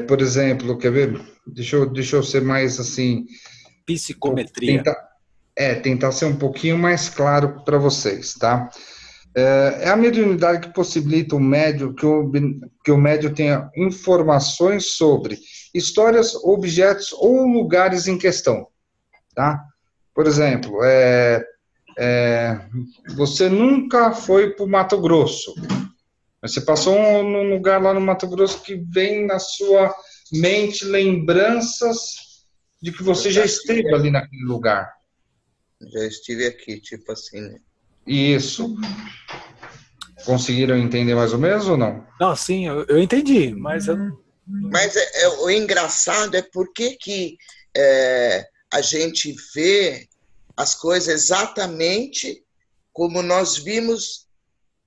por exemplo, quer ver? Deixa eu ser mais assim, Psicometria. tentar ser um pouquinho mais claro para vocês, tá? É a mediunidade que possibilita o médium que o médium tenha informações sobre histórias, objetos ou lugares em questão, tá? Por exemplo, você nunca foi para o Mato Grosso, mas você passou num lugar lá no Mato Grosso que vem na sua mente lembranças de que Eu você já já estive esteve ali aqui, naquele lugar. tipo assim, né? Isso. Conseguiram entender mais ou menos ou não? Não, sim, eu entendi, mas eu não. Mas o engraçado é porque a gente vê as coisas exatamente como nós vimos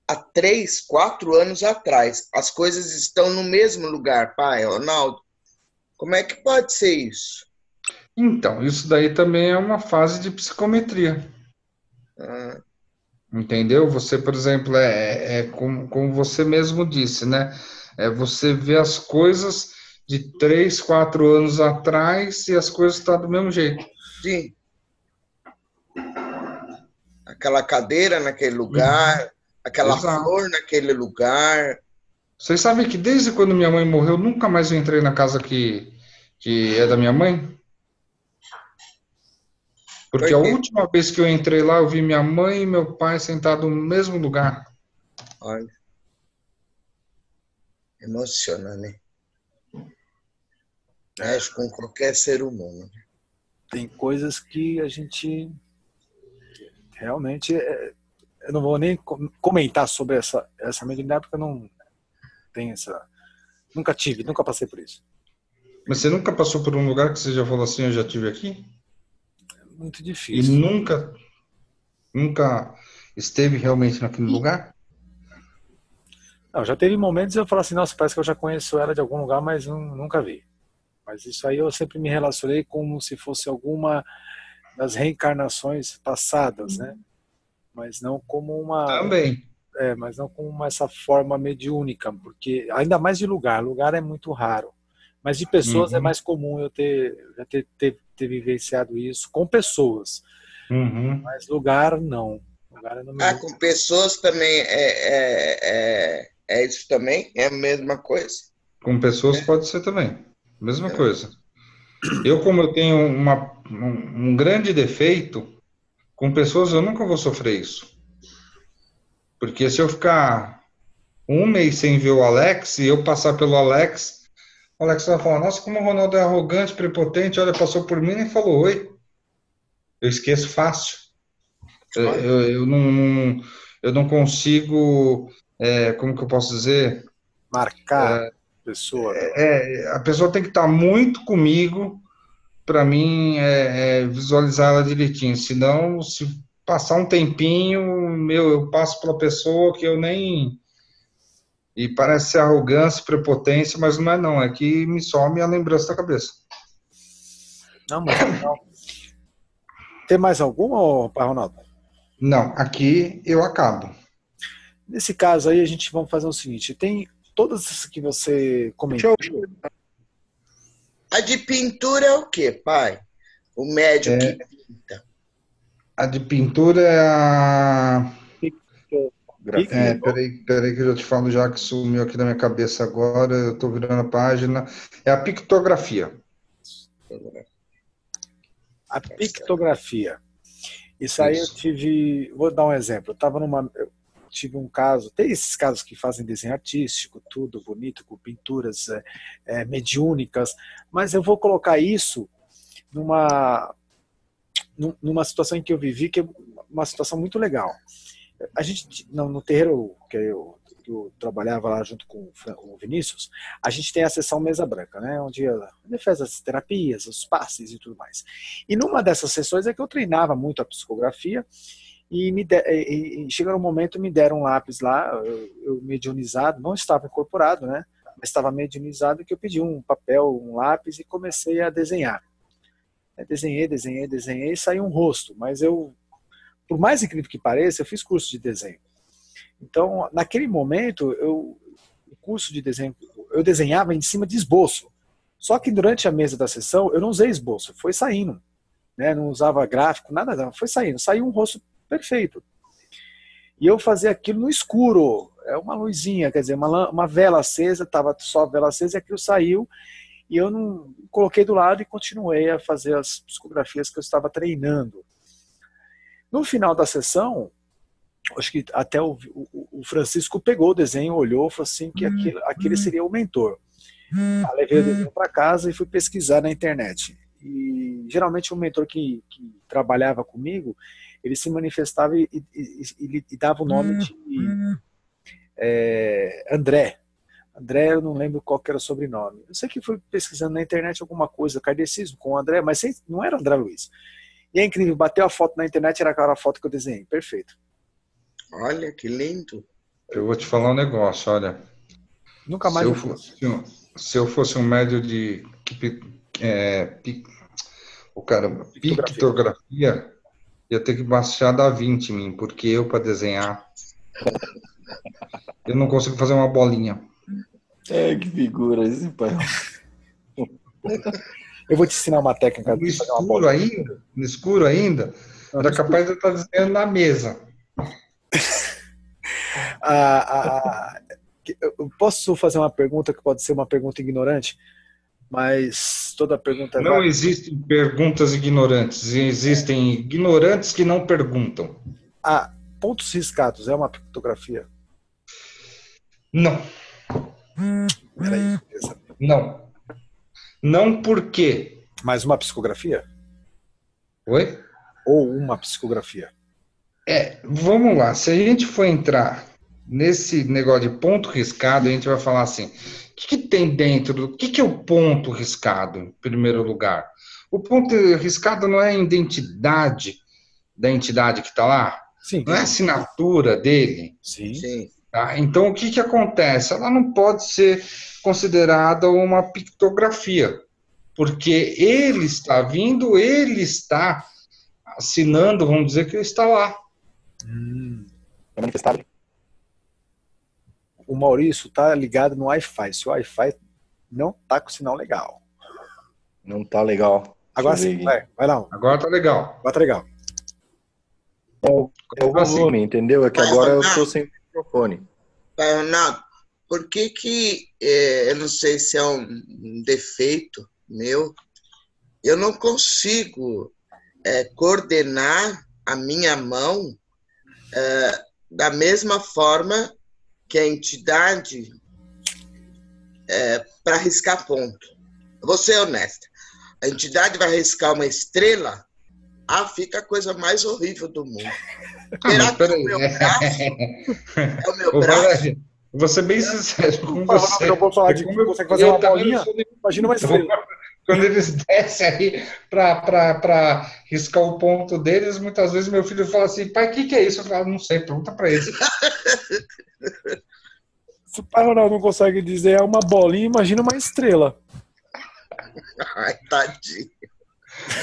há 3, 4 anos atrás. As coisas estão no mesmo lugar, pai, Ronaldo. Como é que pode ser isso? Então, isso daí também é uma fase de psicometria. Ah, Entendeu? Você, por exemplo, como você mesmo disse, né? Você vê as coisas de 3, 4 anos atrás e as coisas estão do mesmo jeito. sim, aquela cadeira naquele Uhum. lugar, aquela Exato. flor naquele lugar. Vocês sabem que desde quando minha mãe morreu, nunca mais eu entrei na casa que é da minha mãe? Porque Por a quê? última vez que eu entrei lá, eu vi minha mãe e meu pai sentados no mesmo lugar. Olha, emociona, né? Mexe com qualquer ser humano. Tem coisas que a gente realmente. Eu não vou nem comentar sobre essa mediunidade, porque eu não tenho essa. Nunca tive, nunca passei por isso. Mas você nunca passou por um lugar que você já falou assim, eu já tive aqui? É muito E difícil. nunca esteve realmente naquele lugar? Não, já teve momentos eu falo assim, nossa, parece que eu já conheço ela de algum lugar, mas nunca vi. Mas isso aí eu sempre me relacionei como se fosse alguma das reencarnações passadas, né? Mas não como Também. mas não com essa forma mediúnica, porque ainda mais de lugar, lugar é muito raro. Mas de pessoas é Uhum, mais comum eu ter vivenciado isso com pessoas, uhum. mas lugar não. Lugar eu não me Ah, lembro. com pessoas também é isso também? É a mesma coisa? Com pessoas pode ser também. Mesma coisa. Como eu tenho um grande defeito, com pessoas eu nunca vou sofrer isso. Porque se eu ficar um mês sem ver o Alex e eu passar pelo Alex, o Alex vai falar, nossa, como o Ronaldo é arrogante, prepotente, olha, passou por mim e falou oi. Eu esqueço fácil. Eu, Olha, eu não consigo, como que eu posso dizer? Marcar pessoa, não. A pessoa tem que estar muito comigo para mim visualizar ela direitinho. Senão, se passar um tempinho, eu passo pela pessoa que eu nem. E parece ser arrogância, prepotência, mas não é não. É que me some a lembrança da cabeça. Não, mas legal. Tem mais alguma, Pai Ronaldo? Não, aqui eu acabo. Nesse caso aí, a gente vamos fazer o seguinte: tem todas as que você comentou. deixa eu... A de pintura é o quê, pai? O médio que pinta. A de pintura é a. Pictografia. Peraí que eu já te falo já que sumiu aqui na minha cabeça agora, eu estou virando a página. É a pictografia. A pictografia. Isso aí eu Isso. tive. Vou dar um exemplo. Eu tive um caso. Tem esses casos que fazem desenho artístico, tudo bonito, com pinturas mediúnicas, mas eu vou colocar isso numa, numa situação em que eu vivi, que é uma situação muito legal. A gente, no terreiro que eu trabalhava lá junto com o Vinícius, a gente tem a sessão mesa branca, né, onde ele faz as terapias, os passes e tudo mais. E numa dessas sessões é que eu treinava muito a psicografia e chegou um momento me deram um lápis lá, eu mediunizado, não estava incorporado, né, mas estava mediunizado, que eu pedi um papel, um lápis e comecei a desenhar. Desenhei e saiu um rosto, mas por mais incrível que pareça, eu fiz curso de desenho. Então, naquele momento, o curso de desenho, eu desenhava em cima de esboço. Só que durante a mesa da sessão eu não usei esboço, foi saindo, né? Não usava gráfico, nada, foi saindo. Saiu um rosto perfeito. E eu fazia aquilo no escuro, é uma luzinha, quer dizer, uma vela acesa, estava só a vela acesa e aquilo saiu. E eu não coloquei do lado e continuei a fazer as psicografias que eu estava treinando. No final da sessão, acho que até o Francisco pegou o desenho, olhou e falou assim que aquele seria o mentor. Eu levei o desenho para casa e fui pesquisar na internet. E geralmente o mentor que trabalhava comigo, ele se manifestava e dava o nome de André. André, eu não lembro qual que era o sobrenome. Eu sei que fui pesquisando na internet alguma coisa, kardecismo com o André, mas não era André Luiz. E é incrível, bateu a foto na internet, era aquela foto que eu desenhei. Perfeito. Olha, que lindo. Eu vou te falar um negócio, olha. Nunca mais Se eu fosse um médio de pictografia, ia ter que baixar da 20 em mim, porque eu, para desenhar, eu não consigo fazer uma bolinha. Que figura esse pai. Eu vou te ensinar uma técnica de fazer uma bolinha. No escuro ainda, era capaz de eu estar desenhando na mesa. Eu posso fazer uma pergunta que pode ser uma pergunta ignorante, mas toda pergunta... Não existem perguntas ignorantes, existem ignorantes que não perguntam. Pontos riscados é uma pictografia? Não. Peraí, beleza. Não. Não por quê? Mas uma psicografia? Oi? Ou uma psicografia? Vamos lá, se a gente for entrar nesse negócio de ponto riscado, a gente vai falar assim, o que tem dentro, o que é o ponto riscado, em primeiro lugar? O ponto riscado não é a identidade da entidade que está lá? Sim. Não é a assinatura dele? Sim. Tá? Então, o que acontece? Ela não pode ser considerada uma pictografia, porque ele está vindo, ele está assinando, vamos dizer que ele está lá. É manifestado. O Maurício está ligado no Wi-Fi. Se o Wi-Fi não está com sinal legal. Não tá legal. Agora sim, vai lá. Agora tá legal. Agora tá legal. É o volume, entendeu? É que agora eu estou sem microfone. Ronaldo, por que eu não sei se é um defeito meu, eu não consigo coordenar a minha mão da mesma forma que a entidade para riscar ponto. Eu vou ser honesta. A entidade vai riscar uma estrela, fica a coisa mais horrível do mundo. Será que é o meu braço? É o meu braço? Vou ser bem sincero com você. Eu vou falar de como você fazer uma bolinha. Imagina uma estrela. Quando eles descem aí para riscar o ponto deles, muitas vezes meu filho fala assim, pai, o que é isso? Eu falo, não sei, pergunta para eles. Se o pai Ronaldo não consegue dizer é uma bolinha, imagina uma estrela. Ai, tadinho.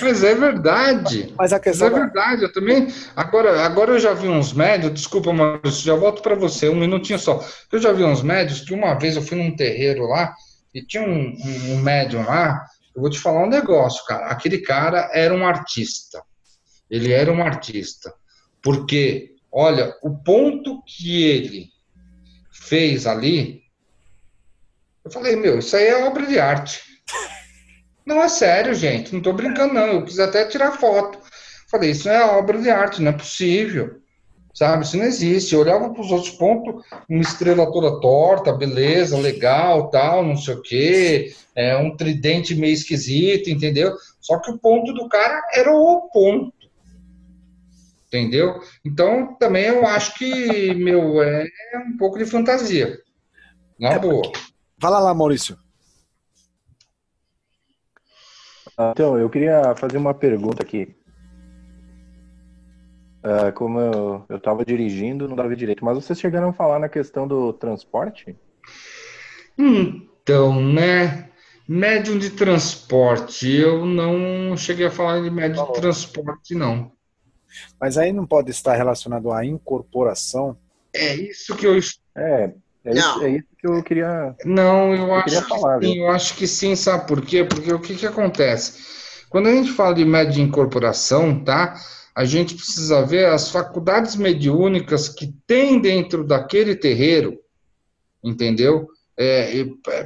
Mas é verdade. Mas a questão é verdade. Eu também. Agora eu já vi uns médios, desculpa, Maurício, já volto para você, um minutinho só. Eu já vi uns médios que uma vez eu fui num terreiro lá e tinha um médium lá. Eu vou te falar um negócio, cara. Aquele cara era um artista. Ele era um artista. Porque, olha, o ponto que ele fez ali, eu falei, meu, isso aí é obra de arte. Não, é sério, gente, não tô brincando, não. Eu quis até tirar foto. Falei, isso não é obra de arte, não é possível. Sabe, isso não existe. Eu olhava para os outros pontos, uma estrela toda torta, beleza, legal, tal, não sei o quê, um tridente meio esquisito, entendeu? Só que o ponto do cara era o ponto. Entendeu? Então, também eu acho que, meu, é um pouco de fantasia. Na boa. Vai lá, Maurício. Então, eu queria fazer uma pergunta aqui. Como eu estava dirigindo, não dava direito. Mas vocês chegaram a falar na questão do transporte? Então, né? Médium de transporte. Eu não cheguei a falar de médium de transporte, não. Mas aí não pode estar relacionado à incorporação? É isso que eu... Não. É isso que eu queria, Não, falar, viu? eu acho que sim, sabe por quê? Porque o que que acontece? Quando a gente fala de média de incorporação, tá? A gente precisa ver as faculdades mediúnicas que tem dentro daquele terreiro, entendeu?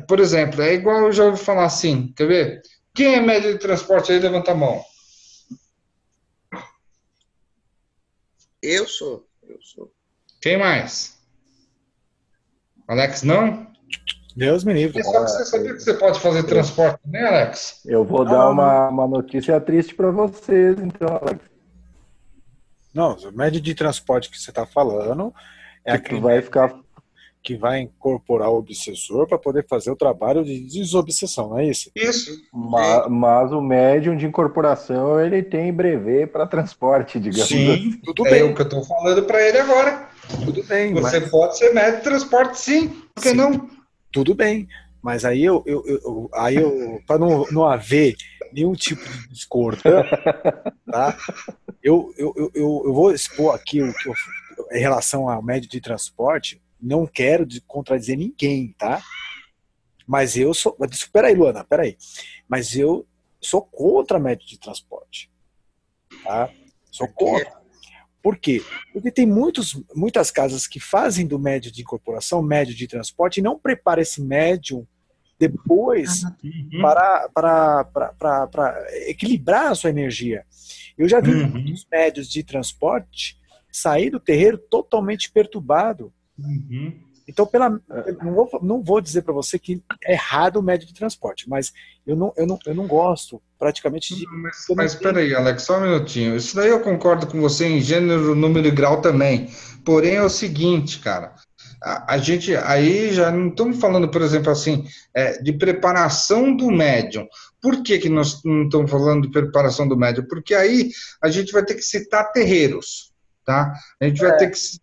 Por exemplo, é igual eu já ouvi falar assim, quer ver? Quem é médio de transporte aí, levanta a mão. Eu sou. Quem mais? Alex, não? Deus me livre. Você sabia que você pode fazer transporte também, Alex? Eu vou Não, dar não, não. uma notícia triste para vocês, então, Alex. Não, o médio de transporte que você está falando é Que aquele tu vai ficar. que vai incorporar o obsessor para poder fazer o trabalho de desobsessão, não é isso? Isso. Mas o médium de incorporação, ele tem brevet para transporte, digamos assim. Sim, Tudo é bem. o que eu estou falando para ele agora. Tudo bem, Você mas pode ser médio de transporte, sim. Por que sim, não? tudo bem. Mas aí para não haver nenhum tipo de discordância, tá? Eu vou expor aqui o que em relação ao médio de transporte. Não quero contradizer ninguém, tá? Mas eu sou. Espera aí, Luana, espera aí. Mas eu sou contra médio de transporte, tá? Sou contra. Por quê? Porque tem muitas casas que fazem do médio de incorporação, médio de transporte, e não prepara esse médium depois para equilibrar a sua energia. Eu já vi muitos médios de transporte sair do terreiro totalmente perturbado. Então, não vou dizer para você que é errado o médio de transporte, mas eu não gosto praticamente de. Mas espera aí, Alex, só um minutinho. Isso daí eu concordo com você em gênero, número e grau também. Porém, é o seguinte, cara. A gente aí já não estamos falando, por exemplo, assim, de preparação do médium. Por que nós não estamos falando de preparação do médium? Porque aí a gente vai ter que citar terreiros, tá? A gente vai ter que citar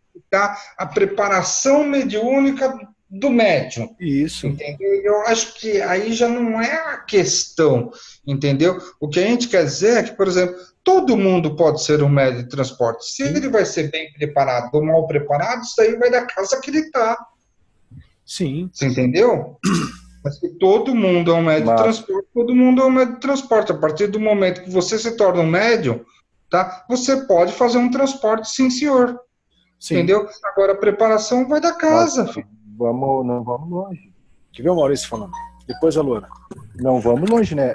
a preparação mediúnica do médium. Isso. Entendeu? Eu acho que aí já não é a questão, entendeu? O que a gente quer dizer é que, por exemplo, todo mundo pode ser um médium de transporte. Se ele vai ser bem preparado ou mal preparado, isso aí vai da casa que ele está. Sim. Você entendeu? Mas que todo mundo é um médium de transporte, todo mundo é um médium de transporte. A partir do momento que você se torna um médium, tá? Você pode fazer um transporte, sim, senhor. Sim. Entendeu? Agora a preparação vai da casa. Não vamos longe. Que viu o Maurício falando? Depois a Luana. Não vamos longe, né?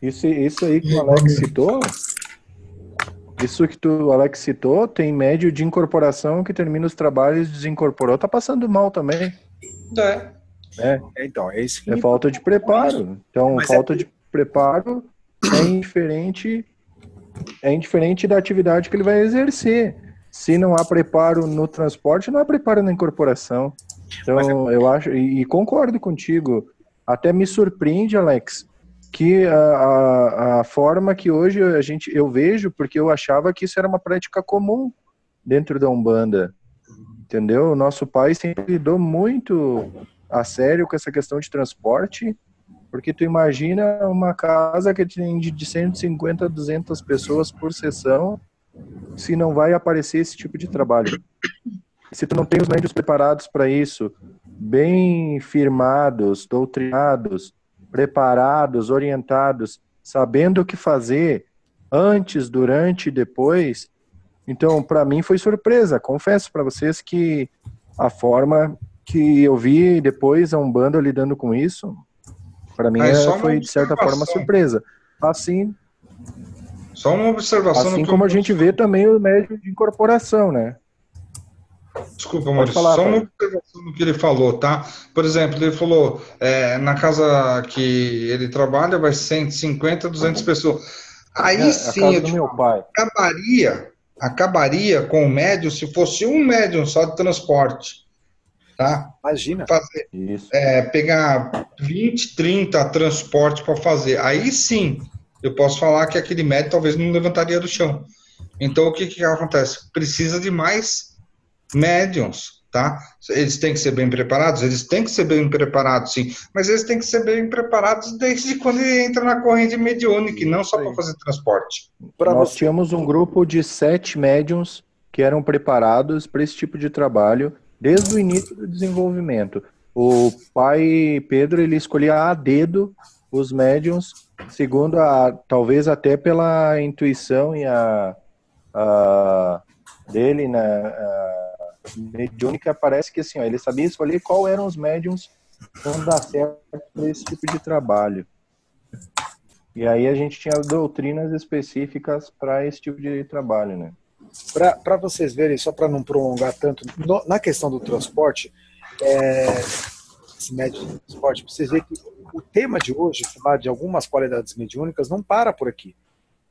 Isso aí que o Alex citou, Alex citou, tem médio de incorporação que termina os trabalhos, desincorporou, tá passando mal também. Então, é isso que é falta de preparo. Então, mas falta de preparo é indiferente da atividade que ele vai exercer. Se não há preparo no transporte, não há preparo na incorporação. Então, eu acho, e concordo contigo, até me surpreende, Alex, que a forma que hoje eu vejo, porque eu achava que isso era uma prática comum dentro da Umbanda, entendeu? O nosso pai sempre lidou muito a sério com essa questão de transporte, porque tu imagina uma casa que tem de 150 a 200 pessoas por sessão, se não vai aparecer esse tipo de trabalho. Se tu não tem os médios preparados para isso, bem firmados, doutrinados, preparados, orientados, sabendo o que fazer antes, durante e depois, então para mim foi surpresa. Confesso para vocês que a forma que eu vi depois a Umbanda lidando com isso, para mim foi de certa forma surpresa. Assim, só uma observação. Assim como a gente vê também o médio de incorporação, né? Desculpa, Maurício, só uma observação no que ele falou, tá? Por exemplo, ele falou, na casa que ele trabalha vai 150, 200 pessoas. Aí sim, eu meu pai. acabaria com o médium se fosse um médium só de transporte, tá? Imagina. Fazer, pegar 20, 30 transportes para fazer. Aí sim, eu posso falar que aquele médium talvez não levantaria do chão. Então, o que acontece? Precisa de mais médiums, tá? Eles têm que ser bem preparados? Eles têm que ser bem preparados, sim. Mas eles têm que ser bem preparados desde quando ele entra na corrente mediúnica, e não só para fazer transporte. Nós tínhamos um grupo de 7 médiums que eram preparados para esse tipo de trabalho, desde o início do desenvolvimento. O pai Pedro, ele escolhia a dedo os médiums, segundo talvez até pela intuição e a dele, né, mediúnica, parece que assim, ó, ele sabia escolher qual eram os médiums que vão dar certo para esse tipo de trabalho. E aí a gente tinha doutrinas específicas para esse tipo de trabalho, né? Para vocês verem, só para não prolongar tanto, na questão do transporte, esse médio de transporte, vocês verem que o tema de hoje, falar de algumas qualidades mediúnicas, não para por aqui.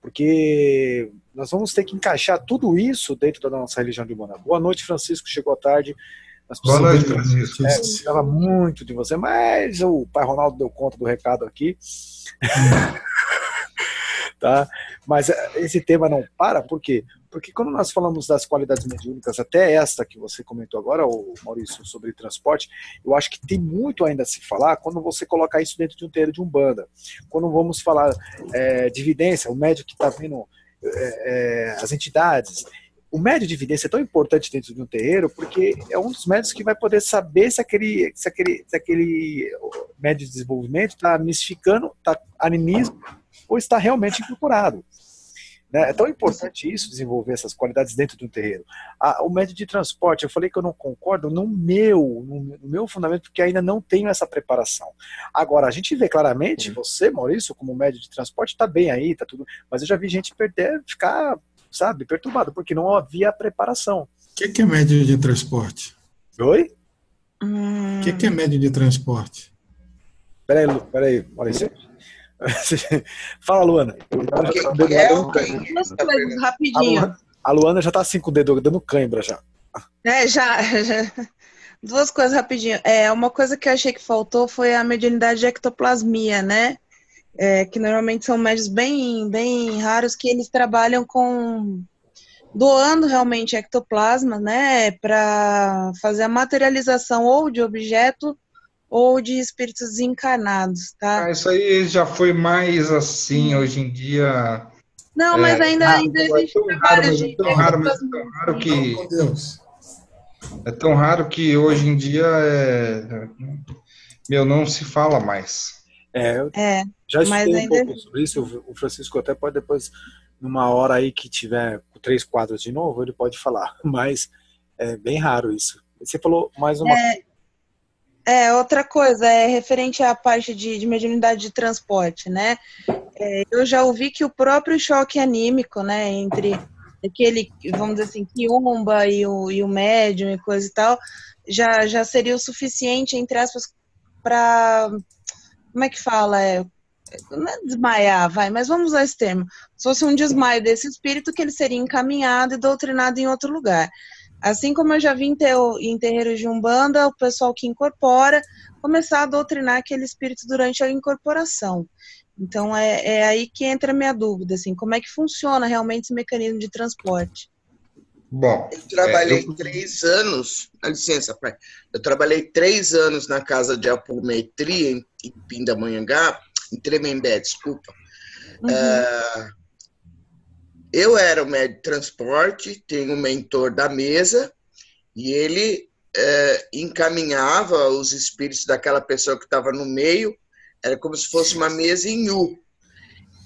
Porque nós vamos ter que encaixar tudo isso dentro da nossa religião de Umbanda. Boa noite, Francisco, chegou à tarde. Boa noite, Francisco. Precisava muito de você, mas o pai Ronaldo deu conta do recado aqui. Tá? Mas esse tema não para, por quê? Porque quando nós falamos das qualidades mediúnicas, até esta que você comentou agora, o Maurício, sobre transporte, eu acho que tem muito ainda a se falar quando você colocar isso dentro de um terreiro de Umbanda. Quando vamos falar de evidência, o médium que está vendo as entidades. O médium de evidência é tão importante dentro de um terreiro porque é um dos médios que vai poder saber se aquele médio de desenvolvimento está mistificando, está animismo ou está realmente incorporado. É tão importante isso, desenvolver essas qualidades dentro de um terreiro. O médio de transporte, eu falei que eu não concordo no meu fundamento, porque ainda não tenho essa preparação. Agora, a gente vê claramente, você, Maurício, como médio de transporte, está bem aí, tá tudo, mas eu já vi gente ficar, sabe, perturbado, porque não havia preparação. O que é médio de transporte? Oi? O que é médio de transporte? Peraí, Maurício. Fala, Luana. Duas coisas, rapidinho. A Luana já tá assim com o dedo dando cãibra já. Já. Duas coisas rapidinho. Uma coisa que eu achei que faltou foi a mediunidade de ectoplasmia, né? Que normalmente são médios bem, bem raros que eles trabalham doando realmente ectoplasma, né? Para fazer a materialização ou de objeto ou de espíritos desencarnados, tá? Isso aí já foi mais assim, hoje em dia... Não, mas ainda existe trabalho de... É tão raro que hoje em dia não se fala mais. Já estudei um pouco sobre isso, o Francisco até pode depois, numa hora aí que tiver 3 quadros de novo, ele pode falar, mas é bem raro isso. Você falou mais uma coisa. Outra coisa, referente à parte de mediunidade de transporte, né? Eu já ouvi que o próprio choque anímico, né, entre aquele, vamos dizer assim, quiumba e o médium e coisa e tal, já seria o suficiente, entre aspas, para, como é que fala? Não é desmaiar, mas vamos usar esse termo. Se fosse um desmaio desse espírito, que ele seria encaminhado e doutrinado em outro lugar. Assim como eu já vi em terreiros de Umbanda, o pessoal que incorpora, começar a doutrinar aquele espírito durante a incorporação. Então, é aí que entra a minha dúvida, assim, como é que funciona realmente esse mecanismo de transporte? Bom, eu trabalhei 3 anos, dá licença, pai, eu trabalhei 3 anos na casa de apometria em Pindamonhangá, em Tremembé, desculpa. Eu era o médico de transporte, tenho um mentor da mesa, e ele encaminhava os espíritos daquela pessoa que estava no meio, era como se fosse uma mesa em U.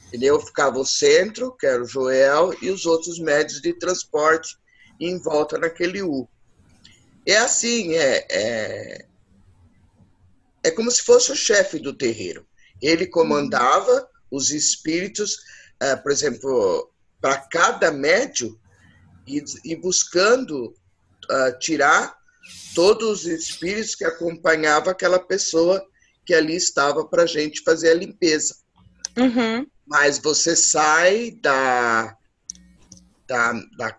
Entendeu? Ficava o centro, que era o Joel, e os outros médios de transporte em volta naquele U. É assim, é como se fosse o chefe do terreiro. Ele comandava os espíritos, por exemplo, para cada médio, e buscando tirar todos os espíritos que acompanhavam aquela pessoa que ali estava para a gente fazer a limpeza. Mas você sai da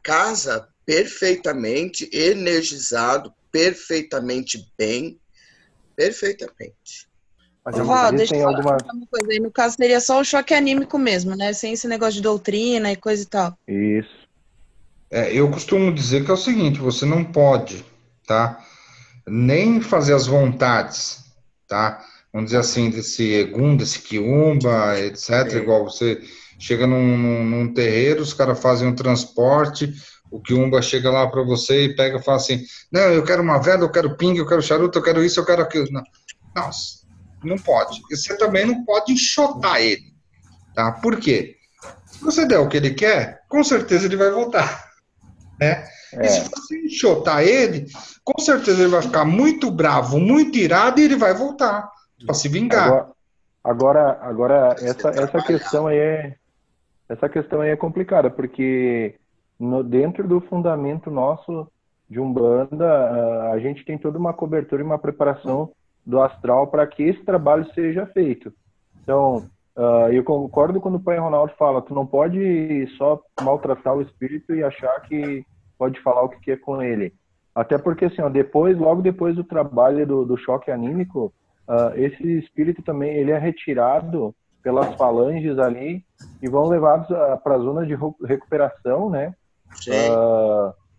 casa perfeitamente energizado, perfeitamente bem, perfeitamente. Mas deixa eu falar uma coisa aí. No caso, seria só o choque anímico mesmo, né? Sem esse negócio de doutrina e coisa e tal. Isso. Eu costumo dizer que é o seguinte, você não pode, tá? Nem fazer as vontades, tá? Vamos dizer assim, desse Egum, desse Quiumba, etc. Igual você chega num terreiro, os caras fazem um transporte, O quiumba chega lá para você e pega e fala assim, não, eu quero uma vela, eu quero pingue, eu quero charuto, eu quero isso, eu quero aquilo. Não, não pode. E você também não pode enxotar ele, tá? Por quê? Se você der o que ele quer, com certeza ele vai voltar, né? E se você enxotar ele, com certeza ele vai ficar muito bravo, muito irado e ele vai voltar para se vingar. Agora essa questão aí é complicada, porque dentro do fundamento nosso de Umbanda, a gente tem toda uma cobertura e uma preparação do astral para que esse trabalho seja feito. Então, eu concordo quando o Pai Ronaldo fala, tu não pode só maltratar o espírito e achar que pode falar o que quer com ele. Até porque, assim, logo depois do trabalho do choque anímico, esse espírito também ele é retirado pelas falanges ali e vão levados para a zona de recuperação, né?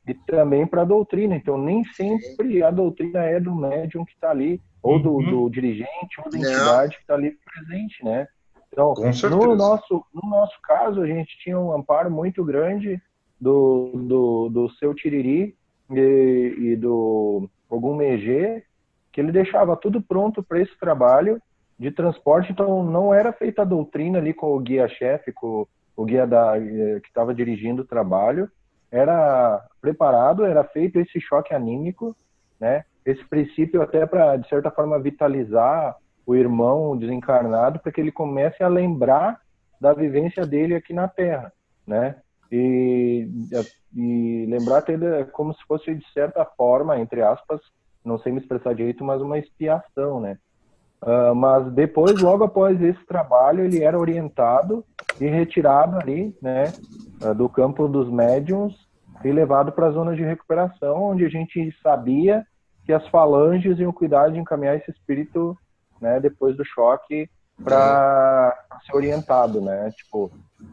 E também para a doutrina. Então, nem sempre a doutrina é do médium que está ali, ou do dirigente, ou da entidade que está ali presente, né? Então, no nosso caso, a gente tinha um amparo muito grande do seu Tiriri e do Ogum Megê, que ele deixava tudo pronto para esse trabalho de transporte. Então, não era feita a doutrina ali com o guia-chefe, com o guia que estava dirigindo o trabalho. Era preparado, era feito esse choque anímico, né? Esse princípio até para, de certa forma, vitalizar o irmão desencarnado, para que ele comece a lembrar da vivência dele aqui na Terra, né? E lembrar até como se fosse, de certa forma, entre aspas, não sei me expressar direito, mas uma expiação, né? Mas depois, logo após esse trabalho, ele era orientado e retirado ali, né, do campo dos médiuns e levado para a zona de recuperação, onde a gente sabia que as falanges iam cuidar de encaminhar esse espírito, né, depois do choque para ser orientado, né? Tipo,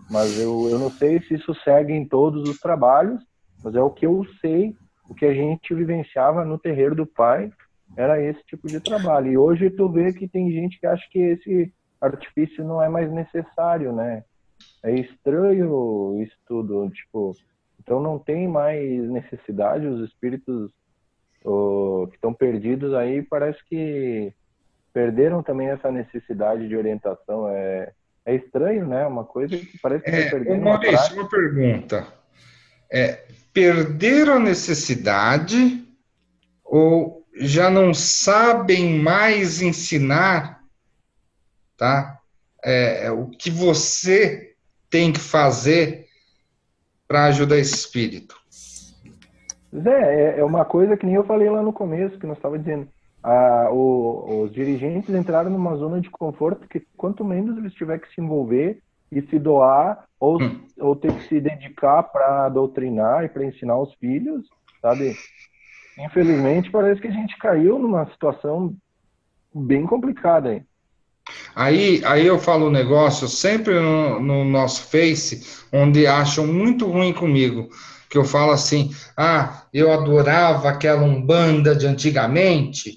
mas eu não sei se isso segue em todos os trabalhos, mas é o que eu sei, o que a gente vivenciava no terreiro do pai, era esse tipo de trabalho. E hoje tu vê que tem gente que acha que esse artifício não é mais necessário, né? É estranho isso tudo, tipo, então não tem mais necessidade, os espíritos que estão perdidos aí parece que perderam também essa necessidade de orientação. É estranho, né? Uma coisa que parece que vai perdendo. Maurício, uma pergunta. Perderam a necessidade ou já não sabem mais ensinar, tá? O que você tem que fazer para ajudar esse espírito? É uma coisa que nem eu falei lá no começo, que nós estava dizendo. Os dirigentes entraram numa zona de conforto que quanto menos eles tiverem que se envolver e se doar ou ter que se dedicar para doutrinar e para ensinar os filhos, sabe? Infelizmente, parece que a gente caiu numa situação bem complicada aí. Aí eu falo um negócio sempre no nosso Face, onde acham muito ruim comigo, que eu falo assim, eu adorava aquela Umbanda de antigamente,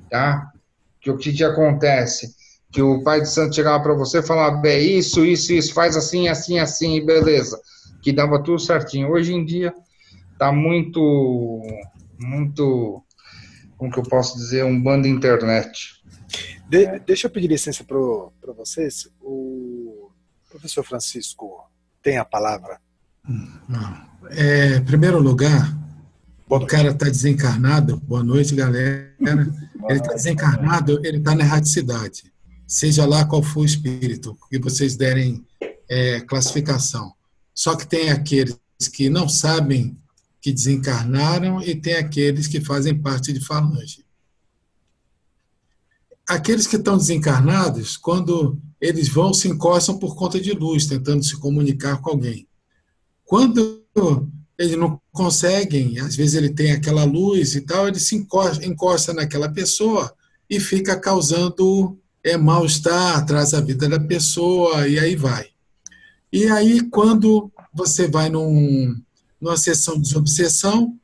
tá? Que o que acontece? Que o pai de santo chegava para você e falava, isso, faz assim, assim, assim, beleza. Que dava tudo certinho. Hoje em dia tá muito, como que eu posso dizer, Umbanda internet. Deixa eu pedir licença para vocês. O professor Francisco tem a palavra. Em primeiro lugar, o cara está desencarnado. Boa noite, galera. Ele está desencarnado, ele está na erraticidade. Seja lá qual for o espírito, que vocês derem classificação. Só que tem aqueles que não sabem que desencarnaram e tem aqueles que fazem parte de falange. Aqueles que estão desencarnados, quando eles vão, se encostam por conta de luz, tentando se comunicar com alguém. Quando eles não conseguem, às vezes ele tem aquela luz e tal, ele se encosta naquela pessoa e fica causando mal-estar, atrasa a vida da pessoa, e aí vai. E aí, quando você vai numa sessão de desobsessão,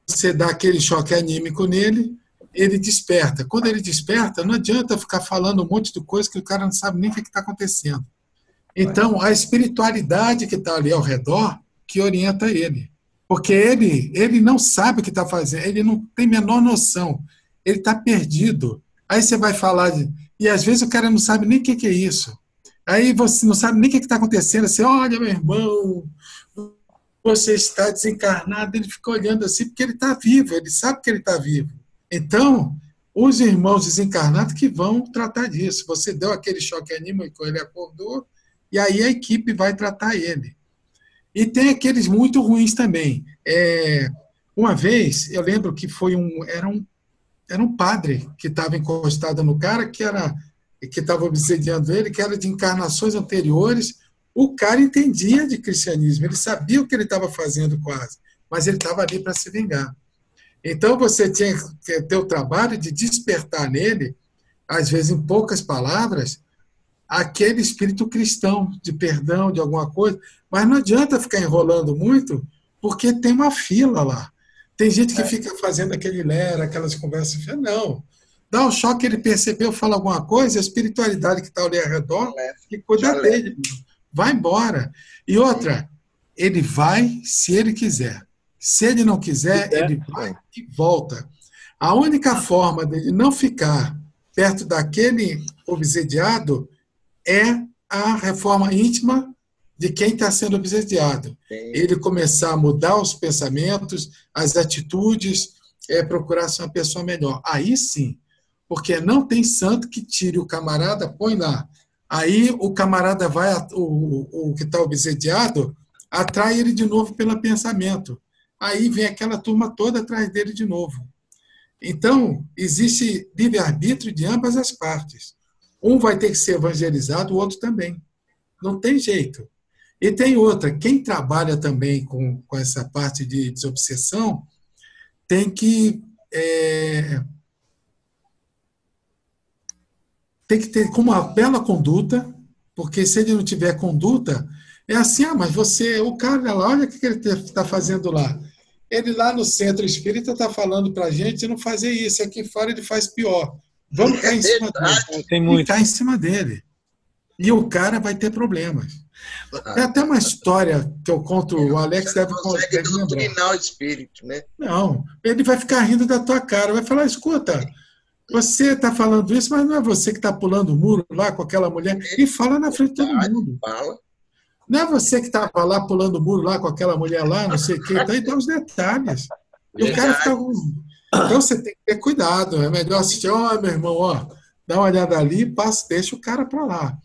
você dá aquele choque anímico nele, ele desperta. Quando ele desperta, não adianta ficar falando um monte de coisa que o cara não sabe nem o que está acontecendo. Então, a espiritualidade que está ali ao redor que orienta ele. Porque ele não sabe o que está fazendo, ele não tem a menor noção. Ele está perdido. Aí você vai falar, e às vezes o cara não sabe nem o que é isso. Aí você não sabe nem o que está acontecendo. Você, olha, meu irmão, você está desencarnado. Ele fica olhando assim, porque ele está vivo, ele sabe que ele está vivo. Então, os irmãos desencarnados que vão tratar disso. Você deu aquele choque anímico, ele acordou, e aí a equipe vai tratar ele. E tem aqueles muito ruins também. Uma vez, eu lembro que era um padre que estava encostado no cara, que estava obsediando ele, que era de encarnações anteriores. O cara entendia de cristianismo, ele sabia o que ele estava fazendo quase, mas ele estava ali para se vingar. Então você tinha que ter o trabalho de despertar nele, às vezes em poucas palavras, aquele espírito cristão, de perdão, de alguma coisa, mas não adianta ficar enrolando muito, porque tem uma fila lá. Tem gente que fica fazendo aquele lera, aquelas conversas, não. Dá um choque, ele percebeu, fala alguma coisa, a espiritualidade que está ali ao redor, e cuida dele. Vai embora. E outra, ele vai se ele quiser. Se ele não quiser, ele vai e volta. A única forma dele não ficar perto daquele obsediado é a reforma íntima de quem está sendo obsediado. Ele começar a mudar os pensamentos, as atitudes, procurar ser uma pessoa melhor. Aí sim, porque não tem santo que tire o camarada, põe lá. Aí o camarada vai, o que está obsediado, atrai ele de novo pelo pensamento. Aí vem aquela turma toda atrás dele de novo. Então, existe livre-arbítrio de ambas as partes. Um vai ter que ser evangelizado, o outro também. Não tem jeito. E tem outra, quem trabalha também com essa parte de desobsessão tem que ter como uma bela conduta, porque se ele não tiver conduta, é assim, mas o cara lá, olha o que ele está fazendo lá. Ele lá no centro espírita está falando para a gente não fazer isso, aqui fora ele faz pior. Vamos cair em cima dele. Tem muito. E cair em cima dele. E o cara vai ter problemas. Tem até uma história que eu conto, o Alex deve doutrinar o espírito, né? Não, ele vai ficar rindo da tua cara, vai falar, escuta, você está falando isso, mas não é você que está pulando o muro lá com aquela mulher, e fala na frente de todo mundo. Não é você que estava lá pulando o muro lá com aquela mulher lá, não sei o quê, então dá os detalhes. E o cara fica... Então você tem que ter cuidado, é melhor assistir, meu irmão, dá uma olhada ali, deixa o cara para lá.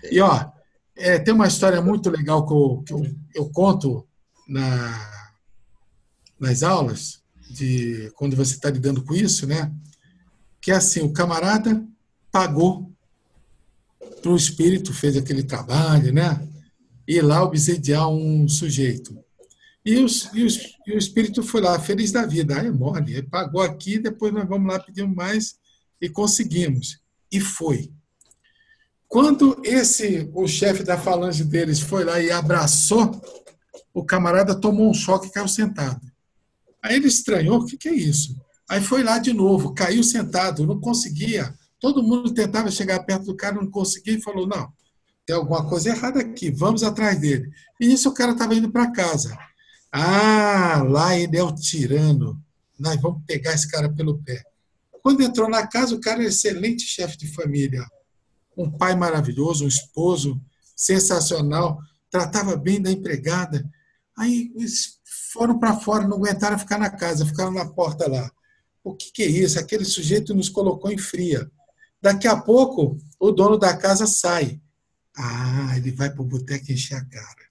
E tem uma história muito legal que eu conto nas aulas, de quando você está lidando com isso, né? Que é assim, o camarada pagou para o espírito, fez aquele trabalho, né? Ir lá obsediar um sujeito. E o espírito foi lá, feliz da vida. Aí é mole, ele pagou aqui, depois nós vamos lá, pedimos mais e conseguimos. E foi. Quando o chefe da falange deles foi lá e abraçou, o camarada tomou um choque e caiu sentado. Aí ele estranhou, o que é isso? Aí foi lá de novo, caiu sentado, não conseguia. Todo mundo tentava chegar perto do cara, não conseguia, e falou, não, tem alguma coisa errada aqui, vamos atrás dele. E nisso o cara estava indo para casa. Lá ele é o tirano, nós vamos pegar esse cara pelo pé. Quando entrou na casa, o cara era excelente chefe de família, um pai maravilhoso, um esposo sensacional, tratava bem da empregada. Aí eles foram para fora, não aguentaram ficar na casa, ficaram na porta lá. O que é isso? Aquele sujeito nos colocou em fria. Daqui a pouco, o dono da casa sai. Ele vai para o boteco encher a cara.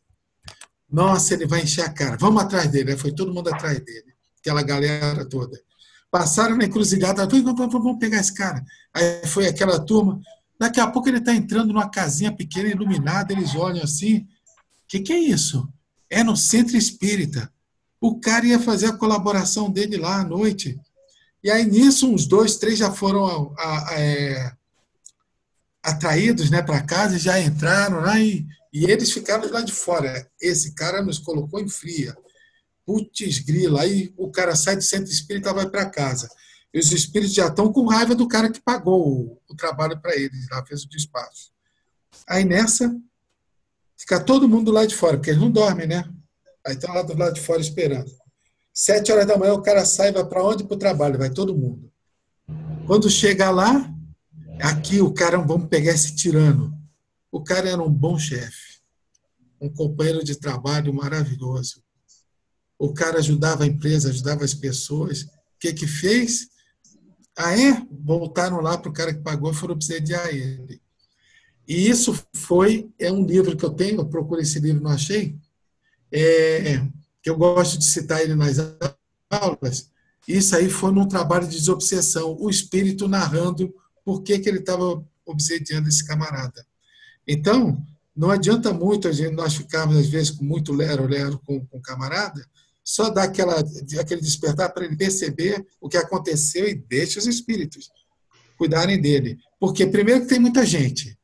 Nossa, ele vai encher a cara. Vamos atrás dele. Aí foi todo mundo atrás dele. Aquela galera toda. Passaram na encruzilhada. Vamos pegar esse cara. Aí foi aquela turma. Daqui a pouco ele está entrando numa casinha pequena, iluminada. Eles olham assim. O que é isso? É no centro espírita. O cara ia fazer a colaboração dele lá à noite. E aí, nisso, uns 2, 3 já foram atraídos, né, para casa, já entraram lá e eles ficaram lá de fora. Esse cara nos colocou em fria. Putz, grila. Aí o cara sai do centro espírita e vai para casa. E os espíritos já estão com raiva do cara que pagou o trabalho para eles, lá fez o despacho. Aí nessa, fica todo mundo lá de fora, porque eles não dormem, né? Aí estão lá do lado de fora esperando. 7 horas da manhã o cara sai, vai para onde? Para o trabalho, vai todo mundo. Quando chega lá, aqui o cara, vamos pegar esse tirano. O cara era um bom chefe, um companheiro de trabalho maravilhoso. O cara ajudava a empresa, ajudava as pessoas. O que fez? Voltaram lá para o cara que pagou e foram obsediar ele. E isso é um livro que eu tenho, eu procurei esse livro, não achei, que eu gosto de citar ele nas aulas. Isso aí foi num trabalho de desobsessão, o espírito narrando por que ele estava obsediando esse camarada. Então, não adianta muito nós ficarmos, às vezes, com muito lero-lero com o camarada, só dar aquele despertar para ele perceber o que aconteceu e deixa os espíritos cuidarem dele. Porque, primeiro, que tem muita gente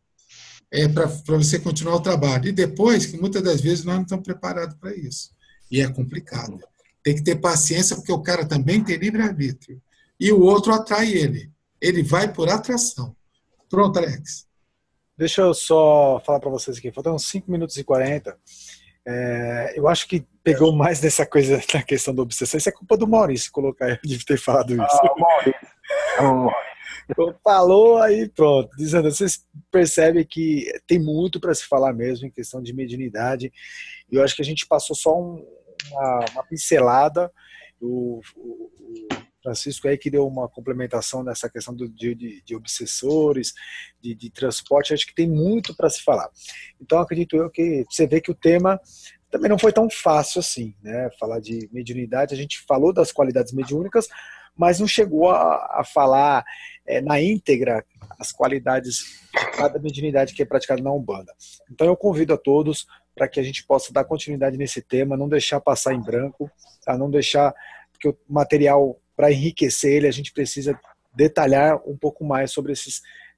para você continuar o trabalho. E depois, que muitas das vezes nós não estamos preparados para isso. E é complicado. Tem que ter paciência, porque o cara também tem livre-arbítrio. E o outro atrai ele. Ele vai por atração. Pronto, Alex. Deixa eu só falar para vocês aqui. Faltam uns 5 minutos e 40. Eu acho que pegou mais dessa coisa da questão da obsessão. Isso é culpa do Maurício colocar. Eu devia ter falado isso. Maurício. Falou aí, pronto. Dizendo, vocês percebem que tem muito para se falar mesmo em questão de mediunidade. E eu acho que a gente passou só uma pincelada. O Francisco aí que deu uma complementação nessa questão de obsessores, de transporte. Acho que tem muito para se falar. Então, acredito eu que você vê que o tema também não foi tão fácil assim, né? Falar de mediunidade, a gente falou das qualidades mediúnicas, mas não chegou a falar na íntegra as qualidades de cada mediunidade que é praticada na Umbanda. Então eu convido a todos para que a gente possa dar continuidade nesse tema, não deixar passar em branco, tá? Não deixar, porque o material, para enriquecer ele, a gente precisa detalhar um pouco mais sobre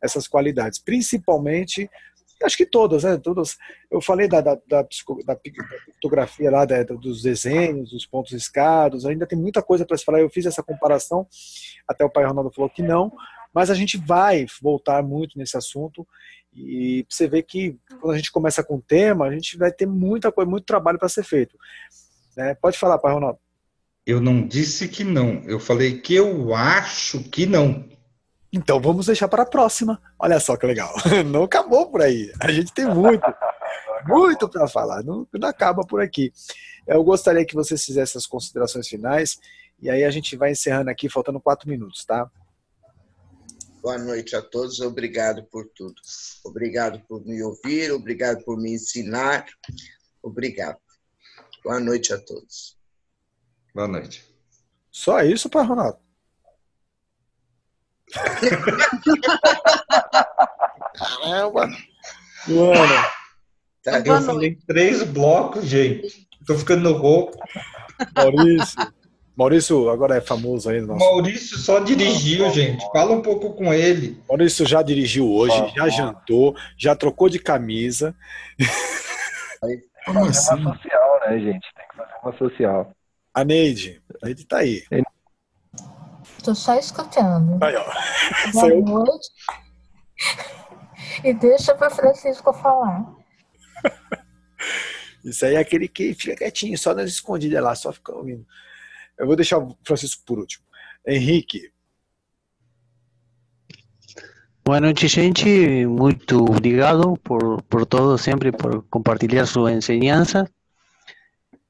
essas qualidades, principalmente, acho que todas, né? Todas. Eu falei da pictografia lá, dos desenhos, dos pontos riscados, ainda tem muita coisa para se falar. Eu fiz essa comparação, até o pai Ronaldo falou que não, mas a gente vai voltar muito nesse assunto e você vê que quando a gente começa com o tema, a gente vai ter muita coisa, muito trabalho para ser feito. Pode falar, pai Ronaldo. Eu não disse que não, eu falei que eu acho que não. Então vamos deixar para a próxima. Olha só que legal. Não acabou por aí. A gente tem muito para falar. Não acaba por aqui. Eu gostaria que vocês fizessem as considerações finais e aí a gente vai encerrando aqui, faltando 4 minutos, tá? Boa noite a todos. Obrigado por tudo. Obrigado por me ouvir. Obrigado por me ensinar. Obrigado. Boa noite a todos. Boa noite. Só isso, pai Ronaldo? Caramba! Mano, eu falei 3 blocos, gente. Tô ficando rouco. Maurício agora é famoso aí. Nosso... Maurício só dirigiu, gente. Fala um pouco com ele. Maurício já dirigiu hoje, já jantou, já trocou de camisa. Como assim? Uma social, né, gente? Tem que fazer uma social. A Neide tá aí. Estou só escutando. Aí, ó. Boa noite. E deixa para o Francisco falar. Isso aí é aquele que fica quietinho, só nas escondidas lá, só fica ouvindo. Eu vou deixar o Francisco por último. Henrique. Boa noite, gente. Muito obrigado por todo, sempre por compartilhar su enseñanza.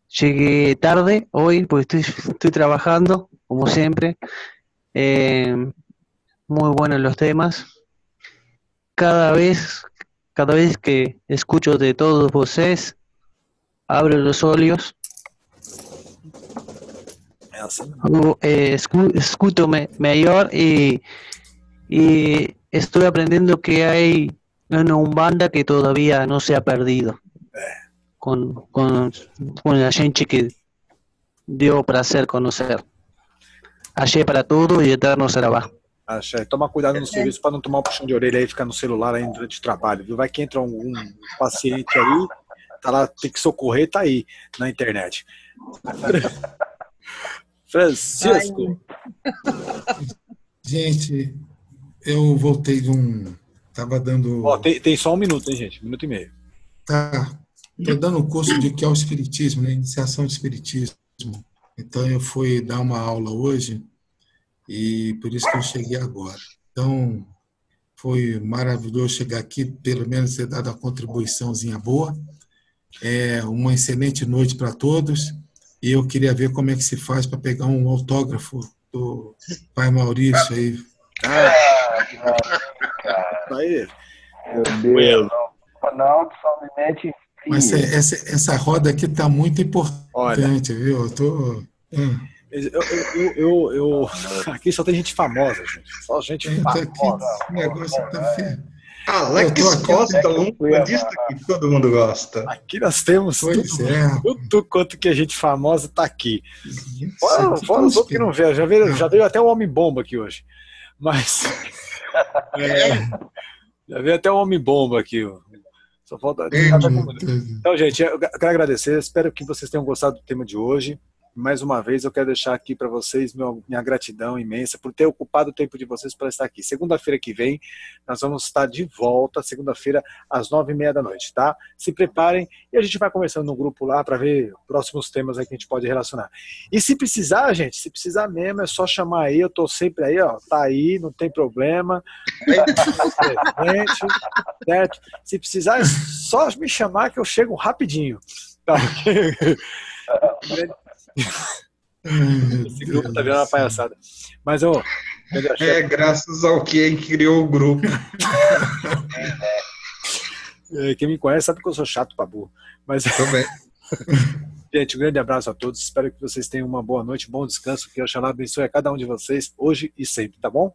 Llegué tarde hoy porque estoy trabajando, como siempre. Muy buenos los temas. Cada vez que escucho de todos vocês, abro los olhos, escucho mejor y estoy aprendiendo que hay una Umbanda que todavía no se ha perdido. Con la gente que dio prazer conocer. Achei para tudo e eterno será. Achei. Toma cuidado no serviço para não tomar um puxão de orelha aí e ficar no celular aí durante o trabalho, viu? Vai que entra um paciente aí, tá lá, tem que socorrer, tá aí na internet. Francisco. Gente, eu voltei de um... Tava dando... Ó, tem só 1 minuto, hein, gente? 1 minuto e meio. Tá. Estou dando um curso de que é o Espiritismo, né? Iniciação de Espiritismo. Então, eu fui dar uma aula hoje e por isso que eu cheguei agora. Então, foi maravilhoso chegar aqui, pelo menos ter dado a contribuiçãozinha boa. Uma excelente noite para todos. E eu queria ver como é que se faz para pegar um autógrafo do pai Maurício aí. Aí. Meu Deus. Ronaldo somente. Mas essa roda aqui está muito importante, viu? Aqui só tem gente famosa, gente. Só gente famosa. Esse negócio tá feio. Alex Costa, um bandista que todo mundo gosta. Aqui nós temos tudo quanto que a gente famosa tá aqui. Fora os outros que não veio. Já veio até o Homem-Bomba aqui hoje. Mas... já veio até o Homem-Bomba aqui. Só falta... Então, gente, eu quero agradecer. Espero que vocês tenham gostado do tema de hoje. Mais uma vez, eu quero deixar aqui para vocês minha gratidão imensa por ter ocupado o tempo de vocês para estar aqui. Segunda-feira que vem, nós vamos estar de volta, segunda-feira, às 9h30 da noite, tá? Se preparem e a gente vai conversando no grupo lá para ver próximos temas aí que a gente pode relacionar. E se precisar, gente, se precisar mesmo, é só chamar aí, eu tô sempre aí, ó, tá aí, não tem problema. Certo? Se precisar, é só me chamar que eu chego rapidinho. Tá? Esse grupo tá virando uma palhaçada. Mas eu. Graças ao quem criou o grupo. Quem me conhece sabe que eu sou chato pra burro. Mas. Também. Gente, um grande abraço a todos. Espero que vocês tenham uma boa noite, bom descanso. Que Oxalá abençoe a cada um de vocês hoje e sempre, tá bom?